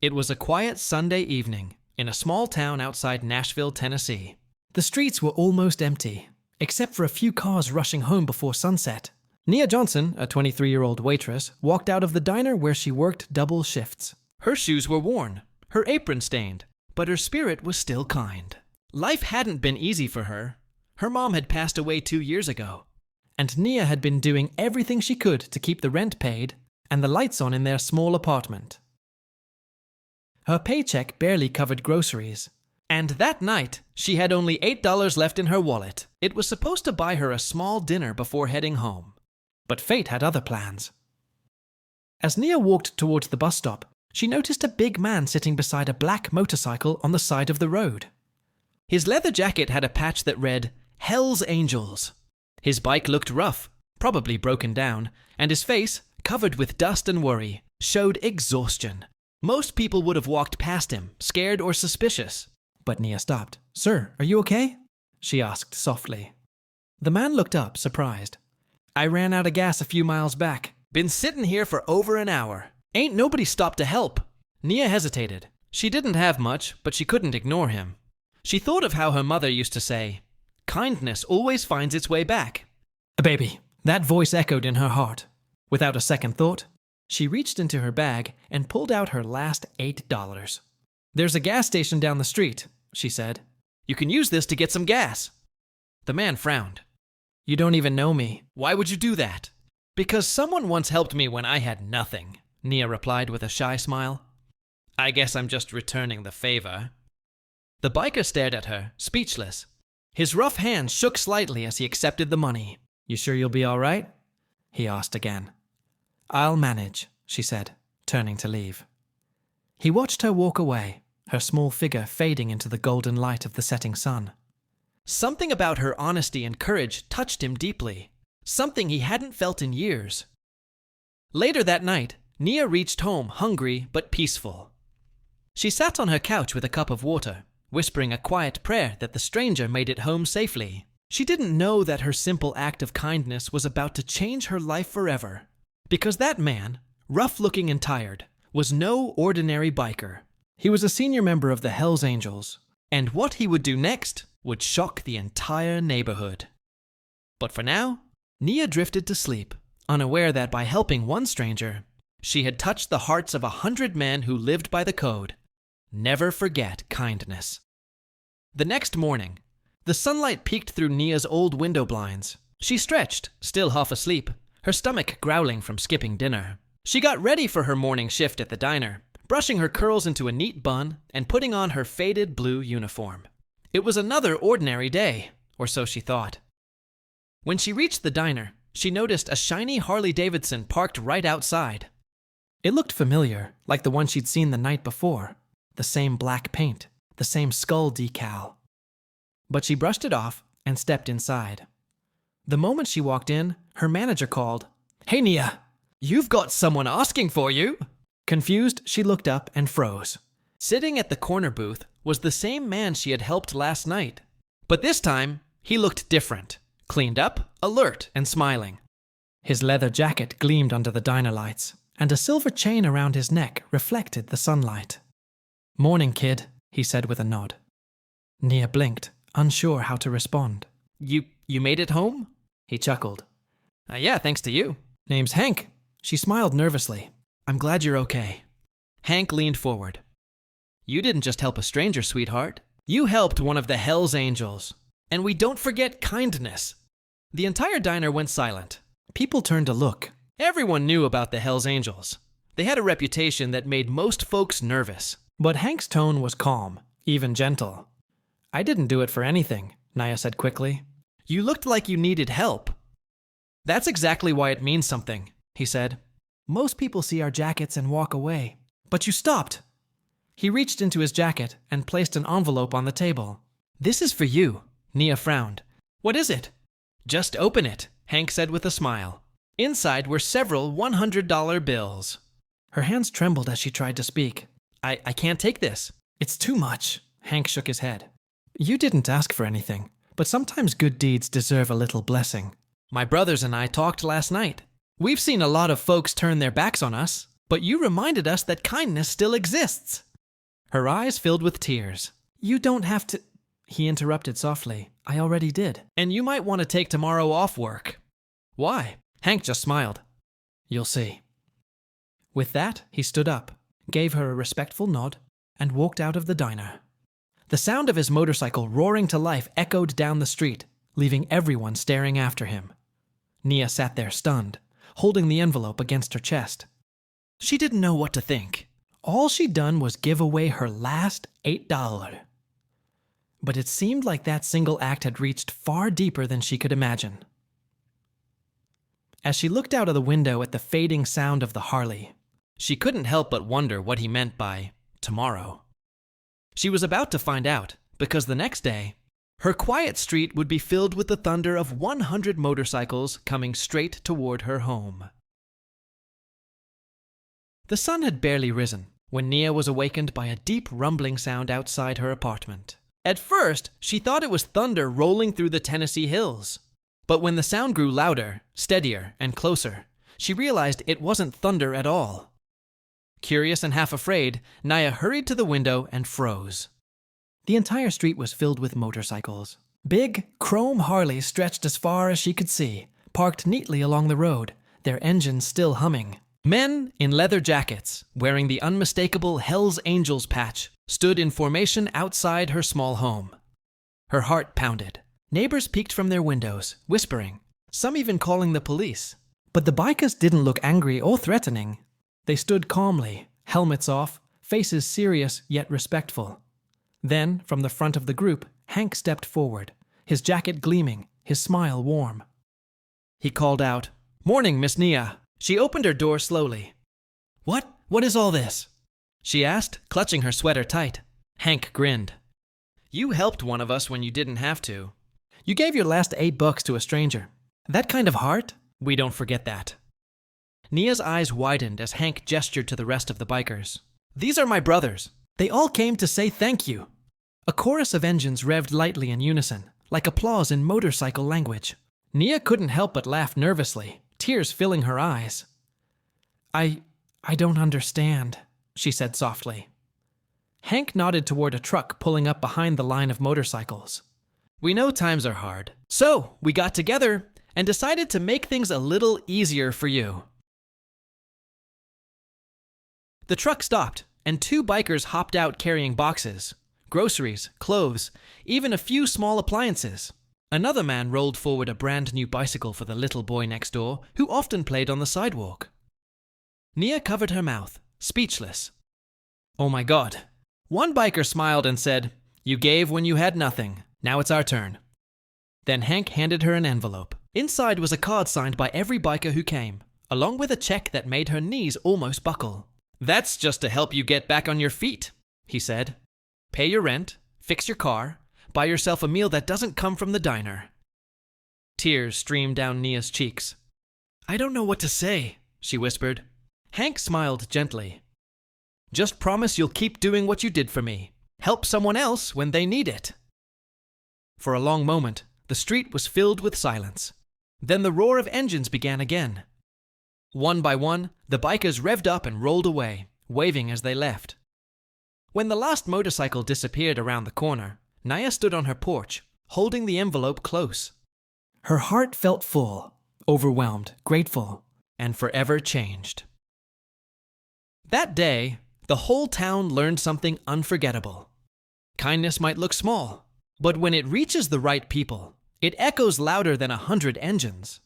It was a quiet Sunday evening in a small town outside Nashville, Tennessee. The streets were almost empty, except for a few cars rushing home before sunset. Nia Johnson, a 23-year-old waitress, walked out of the diner where she worked double shifts. Her shoes were worn, her apron stained, but her spirit was still kind. Life hadn't been easy for her. Her mom had passed away 2 years ago, and Nia had been doing everything she could to keep the rent paid and the lights on in their small apartment. Her paycheck barely covered groceries, and that night she had only $8 left in her wallet. It was supposed to buy her a small dinner before heading home, but fate had other plans. As Nia walked towards the bus stop, she noticed a big man sitting beside a black motorcycle on the side of the road. His leather jacket had a patch that read, "Hell's Angels." His bike looked rough, probably broken down, and his face, covered with dust and worry, showed exhaustion. Most people would have walked past him, scared or suspicious. But Nia stopped. "Sir, are you okay?" she asked softly. The man looked up, surprised. "I ran out of gas a few miles back. Been sitting here for over an hour. Ain't nobody stopped to help." Nia hesitated. She didn't have much, but she couldn't ignore him. She thought of how her mother used to say, "Kindness always finds its way back." "Baby," that voice echoed in her heart. Without a second thought, she reached into her bag and pulled out her last $8. "There's a gas station down the street," she said. "You can use this to get some gas." The man frowned. "You don't even know me." "Why would you do that?" "Because someone once helped me when I had nothing," Nia replied with a shy smile. "I guess I'm just returning the favor." The biker stared at her, speechless. His rough hand shook slightly as he accepted the money. "You sure you'll be all right?" he asked again. "I'll manage," she said, turning to leave. He watched her walk away, her small figure fading into the golden light of the setting sun. Something about her honesty and courage touched him deeply, something he hadn't felt in years. Later that night, Nia reached home hungry but peaceful. She sat on her couch with a cup of water, whispering a quiet prayer that the stranger made it home safely. She didn't know that her simple act of kindness was about to change her life forever. Because that man, rough-looking and tired, was no ordinary biker. He was a senior member of the Hell's Angels, and what he would do next would shock the entire neighborhood. But for now, Nia drifted to sleep, unaware that by helping one stranger, she had touched the hearts of 100 men who lived by the code. Never forget kindness. The next morning, the sunlight peeked through Nia's old window blinds. She stretched, still half asleep, her stomach growling from skipping dinner. She got ready for her morning shift at the diner, brushing her curls into a neat bun and putting on her faded blue uniform. It was another ordinary day, or so she thought. When she reached the diner, she noticed a shiny Harley-Davidson parked right outside. It looked familiar, like the one she'd seen the night before. The same black paint, the same skull decal. But she brushed it off and stepped inside. The moment she walked in, her manager called, "Hey Nia, you've got someone asking for you." Confused, she looked up and froze. Sitting at the corner booth was the same man she had helped last night. But this time, he looked different, cleaned up, alert, and smiling. His leather jacket gleamed under the diner lights, and a silver chain around his neck reflected the sunlight. "Morning, kid," he said with a nod. Nia blinked, unsure how to respond. You made it home?" He chuckled. Yeah, thanks to you." "Name's Hank." She smiled nervously. "I'm glad you're okay." Hank leaned forward. "You didn't just help a stranger, sweetheart. You helped one of the Hell's Angels. And we don't forget kindness." The entire diner went silent. People turned to look. Everyone knew about the Hell's Angels. They had a reputation that made most folks nervous. But Hank's tone was calm, even gentle. "I didn't do it for anything," Nia said quickly. "You looked like you needed help." "That's exactly why it means something," he said. "Most people see our jackets and walk away. But you stopped." He reached into his jacket and placed an envelope on the table. "This is for you." Nia frowned. "What is it?" "Just open it," Hank said with a smile. Inside were several $100 bills. Her hands trembled as she tried to speak. I can't take this. It's too much." Hank shook his head. "You didn't ask for anything, but sometimes good deeds deserve a little blessing. My brothers and I talked last night. We've seen a lot of folks turn their backs on us, But you reminded us that kindness still exists. Her eyes filled with tears. You don't have to... He interrupted softly. I already did. And you might want to take tomorrow off work. Why? Hank just smiled. You'll see. With that, he stood up, gave her a respectful nod, and walked out of the diner. The sound of his motorcycle roaring to life echoed down the street, leaving everyone staring after him. Nia sat there stunned, holding the envelope against her chest. She didn't know what to think. All she'd done was give away her last $8. But it seemed like that single act had reached far deeper than she could imagine. As she looked out of the window at the fading sound of the Harley, she couldn't help but wonder what he meant by tomorrow. She was about to find out, because the next day, her quiet street would be filled with the thunder of 100 motorcycles coming straight toward her home. The sun had barely risen when Nia was awakened by a deep rumbling sound outside her apartment. At first, she thought it was thunder rolling through the Tennessee hills. But when the sound grew louder, steadier, and closer, she realized it wasn't thunder at all. Curious and half afraid, Nia hurried to the window and froze. The entire street was filled with motorcycles. Big, chrome Harleys stretched as far as she could see, parked neatly along the road, their engines still humming. Men in leather jackets, wearing the unmistakable Hell's Angels patch, stood in formation outside her small home. Her heart pounded. Neighbors peeked from their windows, whispering, some even calling the police. But the bikers didn't look angry or threatening. They stood calmly, helmets off, faces serious yet respectful. Then, from the front of the group, Hank stepped forward, his jacket gleaming, his smile warm. He called out, "Morning, Miss Nia." She opened her door slowly. What is all this?" she asked, clutching her sweater tight. Hank grinned. "You helped one of us when you didn't have to. You gave your last $8 to a stranger. That kind of heart? We don't forget that." Nia's eyes widened as Hank gestured to the rest of the bikers. "These are my brothers. They all came to say thank you." A chorus of engines revved lightly in unison, like applause in motorcycle language. Nia couldn't help but laugh nervously, tears filling her eyes. I don't understand," she said softly. Hank nodded toward a truck pulling up behind the line of motorcycles. "We know times are hard, so we got together and decided to make things a little easier for you." The truck stopped, and 2 bikers hopped out carrying boxes, groceries, clothes, even a few small appliances. Another man rolled forward a brand new bicycle for the little boy next door, who often played on the sidewalk. Nia covered her mouth, speechless. "Oh my God." One biker smiled and said, "You gave when you had nothing. Now it's our turn." Then Hank handed her an envelope. Inside was a card signed by every biker who came, along with a check that made her knees almost buckle. "That's just to help you get back on your feet," he said. "Pay your rent, fix your car, buy yourself a meal that doesn't come from the diner." Tears streamed down Nia's cheeks. "I don't know what to say," she whispered. Hank smiled gently. "Just promise you'll keep doing what you did for me. Help someone else when they need it." For a long moment, the street was filled with silence. Then the roar of engines began again. One by one, the bikers revved up and rolled away, waving as they left. When the last motorcycle disappeared around the corner, Nia stood on her porch, holding the envelope close. Her heart felt full, overwhelmed, grateful, and forever changed. That day, the whole town learned something unforgettable. Kindness might look small, but when it reaches the right people, it echoes louder than 100 engines.